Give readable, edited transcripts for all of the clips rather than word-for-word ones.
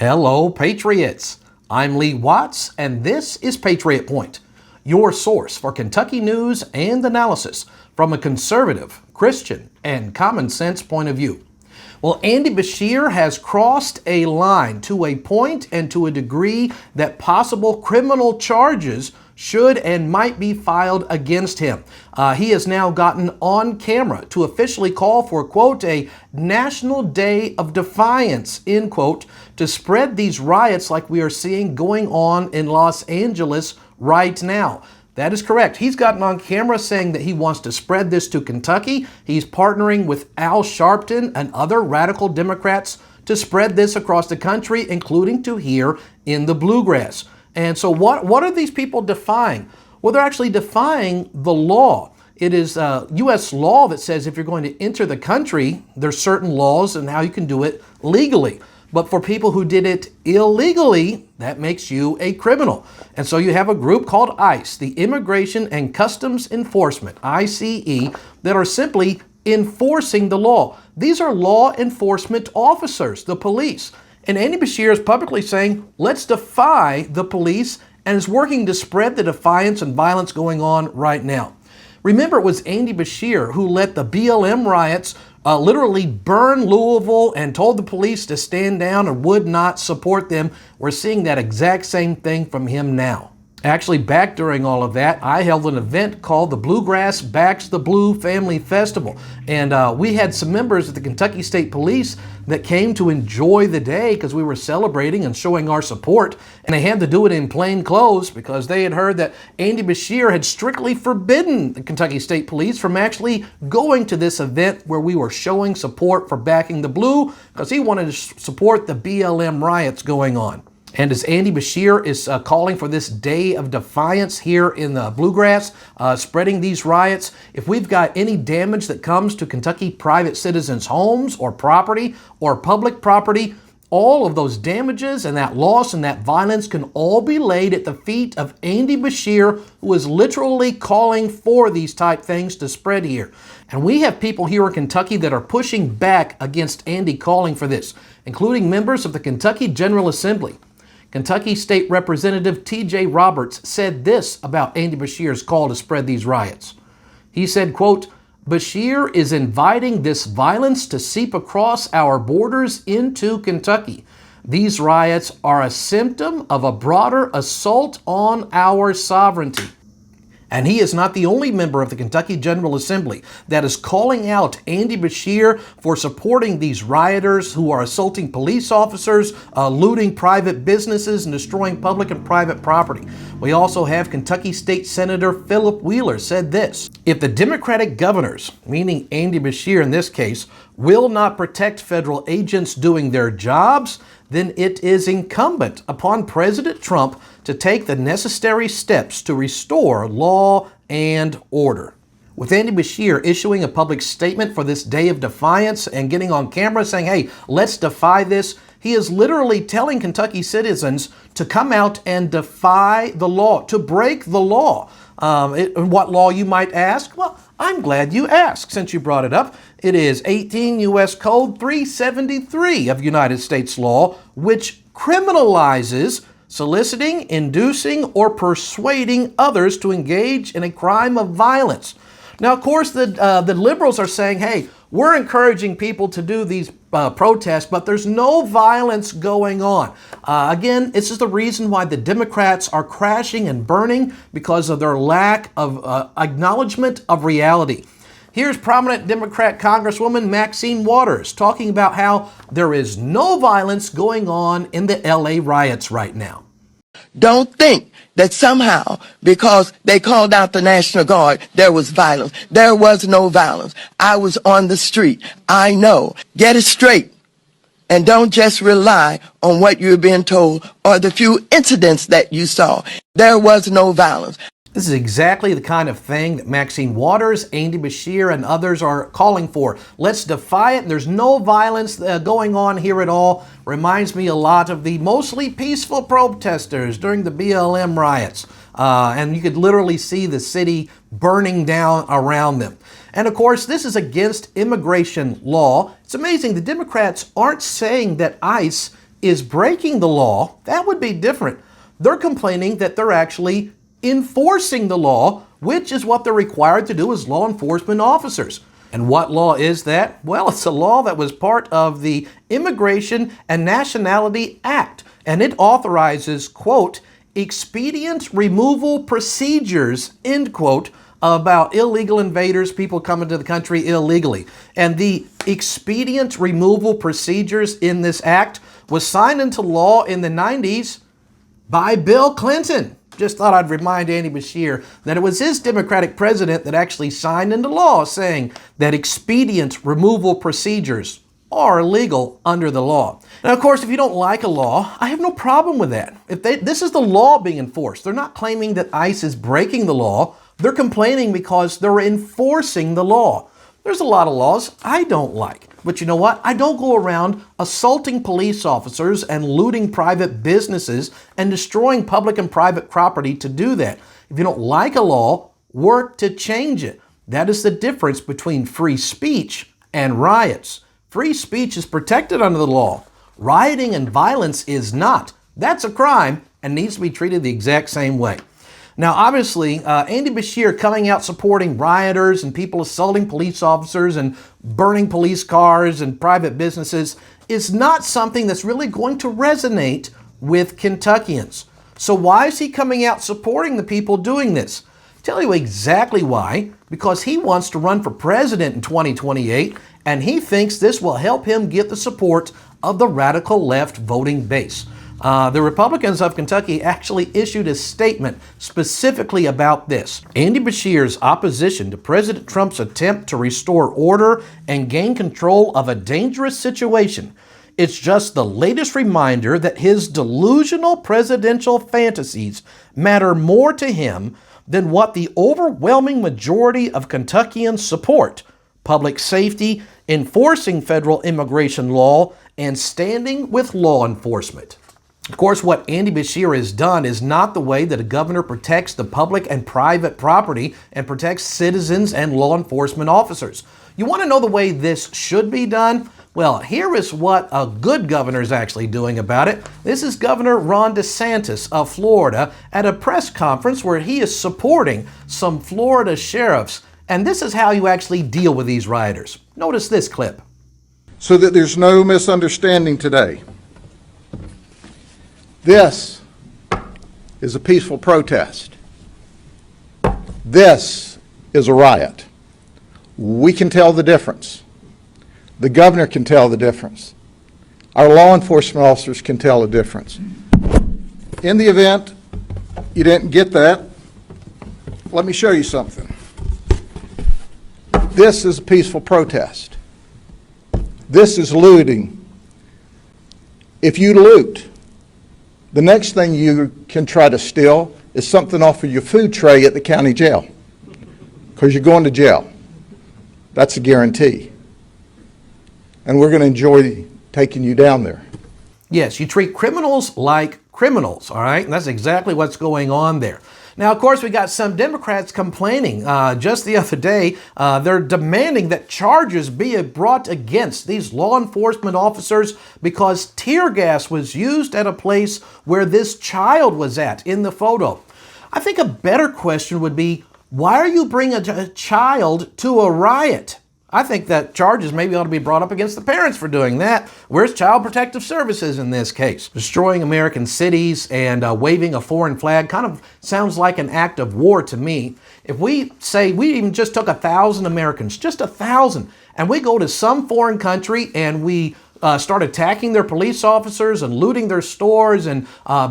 Hello, Patriots. I'm Lee Watts, and this is Patriot Point, your source for Kentucky news and analysis from a conservative, Christian, and common sense point of view. Well, Andy Beshear has crossed a line to a point and to a degree that possible criminal charges should and might be filed against him. He has now gotten on camera to officially call for, quote, a national day of defiance, end quote, to spread these riots like we are seeing going on in Los Angeles right now. That is correct. He's gotten on camera saying that he wants to spread this to Kentucky. He's partnering with Al Sharpton and other radical Democrats to spread this across the country, including to here in the Bluegrass. And so what are these people defying? Well, they're actually defying the law. It is U.S. law that says if you're going to enter the country, there's certain laws and how you can do it legally. But for people who did it illegally, that makes you a criminal. And so you have a group called ICE, the Immigration and Customs Enforcement, ICE, that are simply enforcing the law. These are law enforcement officers, the police. And Andy Beshear is publicly saying, let's defy the police, and is working to spread the defiance and violence going on right now. Remember, it was Andy Beshear who let the BLM riots literally burn Louisville and told the police to stand down and would not support them. We're seeing that exact same thing from him now. Actually, back during all of that, I held an event called the Bluegrass Backs the Blue Family Festival. And we had some members of the Kentucky State Police that came to enjoy the day because we were celebrating and showing our support. And they had to do it in plain clothes because they had heard that Andy Beshear had strictly forbidden the Kentucky State Police from actually going to this event where we were showing support for backing the blue because he wanted to support the BLM riots going on. And as Andy Beshear is calling for this day of defiance here in the Bluegrass, spreading these riots, if we've got any damage that comes to Kentucky private citizens' homes or property or public property, all of those damages and that loss and that violence can all be laid at the feet of Andy Beshear, who is literally calling for these type things to spread here. And we have people here in Kentucky that are pushing back against Andy calling for this, including members of the Kentucky General Assembly. Kentucky State Representative T.J. Roberts said this about Andy Beshear's call to spread these riots. He said, quote, Beshear is inviting this violence to seep across our borders into Kentucky. These riots are a symptom of a broader assault on our sovereignty. And he is not the only member of the Kentucky General Assembly that is calling out Andy Beshear for supporting these rioters who are assaulting police officers, looting private businesses, and destroying public and private property. We also have Kentucky State Senator Philip Wheeler said this: if the Democratic governors, meaning Andy Beshear in this case, will not protect federal agents doing their jobs, then it is incumbent upon President Trump to take the necessary steps to restore law and order. With Andy Beshear issuing a public statement for this day of defiance and getting on camera saying, hey, let's defy this, he is literally telling Kentucky citizens to come out and defy the law, to break the law. What law, you might ask? Well, I'm glad you asked since you brought it up. It is 18 U.S. Code 373 of United States law, which criminalizes soliciting, inducing, or persuading others to engage in a crime of violence. Now, of course, the liberals are saying, hey, we're encouraging people to do these protests, but there's no violence going on. Again, this is the reason why the Democrats are crashing and burning, because of their lack of acknowledgement of reality. Here's prominent Democrat Congresswoman Maxine Waters talking about how there is no violence going on in the LA riots right now. Don't think that somehow, because they called out the National Guard, there was violence. There was no violence. I was on the street. I know. Get it straight. And don't just rely on what you're being told or the few incidents that you saw. There was no violence. This is exactly the kind of thing that Maxine Waters, Andy Beshear, and others are calling for. Let's defy it. There's no violence going on here at all. Reminds me a lot of the mostly peaceful protesters during the BLM riots. And you could literally see the city burning down around them. And of course, this is against immigration law. It's amazing the Democrats aren't saying that ICE is breaking the law, that would be different. They're complaining that they're actually enforcing the law, which is what they're required to do as law enforcement officers. And what law is that? Well, it's a law that was part of the Immigration and Nationality Act, and it authorizes, quote, expedient removal procedures, end quote, about illegal invaders, people coming to the country illegally. And the expedient removal procedures in this act was signed into law in the 90s by Bill Clinton. Just thought I'd remind Andy Beshear that it was his Democratic president that actually signed into law saying that expedient removal procedures are legal under the law. Now, of course, if you don't like a law, I have no problem with that. This is the law being enforced. They're not claiming that ICE is breaking the law. They're complaining because they're enforcing the law. There's a lot of laws I don't like. But you know what? I don't go around assaulting police officers and looting private businesses and destroying public and private property to do that. If you don't like a law, work to change it. That is the difference between free speech and riots. Free speech is protected under the law. Rioting and violence is not. That's a crime and needs to be treated the exact same way. Now, obviously, Andy Beshear coming out supporting rioters and people assaulting police officers and burning police cars and private businesses is not something that's really going to resonate with Kentuckians. So why is he coming out supporting the people doing this? I'll tell you exactly why. Because he wants to run for president in 2028, and he thinks this will help him get the support of the radical left voting base. The Republicans of Kentucky actually issued a statement specifically about this. Andy Beshear's opposition to President Trump's attempt to restore order and gain control of a dangerous situation. It's just the latest reminder that his delusional presidential fantasies matter more to him than what the overwhelming majority of Kentuckians support: public safety, enforcing federal immigration law, and standing with law enforcement. Of course, what Andy Beshear has done is not the way that a governor protects the public and private property and protects citizens and law enforcement officers. You want to know the way this should be done? Well, here is what a good governor is actually doing about it. This is Governor Ron DeSantis of Florida at a press conference where he is supporting some Florida sheriffs. And this is how you actually deal with these rioters. Notice this clip. So that there's no misunderstanding today, this is a peaceful protest. This is a riot. We can tell the difference. The governor can tell the difference. Our law enforcement officers can tell the difference. In the event you didn't get that, let me show you something. This is a peaceful protest. This is looting. If you loot, the next thing you can try to steal is something off of your food tray at the county jail, because you're going to jail. That's a guarantee. And we're going to enjoy taking you down there. Yes, you treat criminals like criminals, all right? And that's exactly what's going on there. Now, of course, we got some Democrats complaining. Just the other day, they're demanding that charges be brought against these law enforcement officers because tear gas was used at a place where this child was at in the photo. I think a better question would be, why are you bringing a child to a riot? I think that charges maybe ought to be brought up against the parents for doing that. Where's Child Protective Services in this case? Destroying American cities and waving a foreign flag kind of sounds like an act of war to me. If we say we even just took 1,000 Americans, just 1,000, and we go to some foreign country and we start attacking their police officers and looting their stores and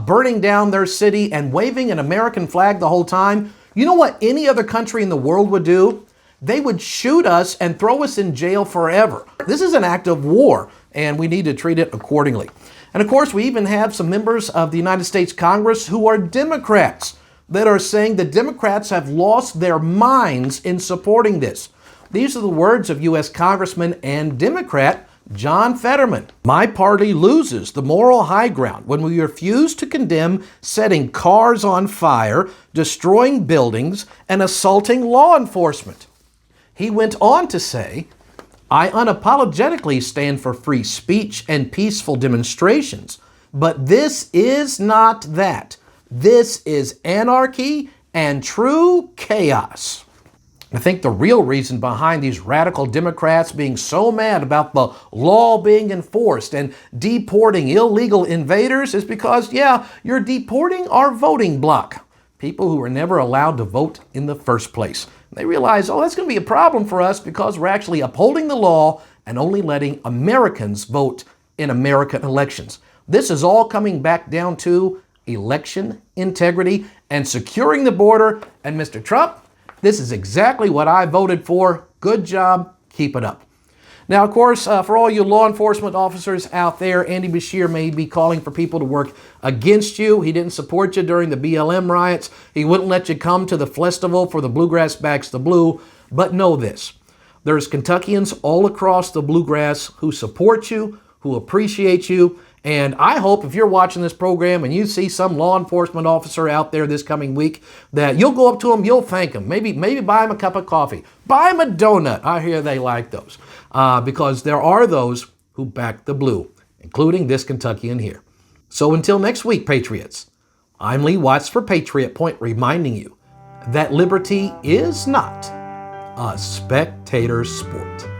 burning down their city and waving an American flag the whole time, you know what any other country in the world would do? They would shoot us and throw us in jail forever. This is an act of war, and we need to treat it accordingly. And of course, we even have some members of the United States Congress who are Democrats that are saying the Democrats have lost their minds in supporting this. These are the words of U.S. Congressman and Democrat John Fetterman. My party loses the moral high ground when we refuse to condemn setting cars on fire, destroying buildings, and assaulting law enforcement. He went on to say, I unapologetically stand for free speech and peaceful demonstrations. But this is not that. This is anarchy and true chaos. I think the real reason behind these radical Democrats being so mad about the law being enforced and deporting illegal invaders is because, yeah, you're deporting our voting bloc, people who were never allowed to vote in the first place. They realize, oh, that's going to be a problem for us because we're actually upholding the law and only letting Americans vote in American elections. This is all coming back down to election integrity and securing the border. And Mr. Trump, this is exactly what I voted for. Good job. Keep it up. Now, of course, for all you law enforcement officers out there, Andy Beshear may be calling for people to work against you. He didn't support you during the BLM riots. He wouldn't let you come to the festival for the Bluegrass Backs the Blue. But know this, there's Kentuckians all across the Bluegrass who support you, who appreciate you. And I hope if you're watching this program and you see some law enforcement officer out there this coming week, that you'll go up to him, you'll thank him, maybe buy him a cup of coffee, buy him a donut. I hear they like those because there are those who back the blue, including this Kentuckian here. So until next week, Patriots, I'm Lee Watts for Patriot Point, reminding you that liberty is not a spectator sport.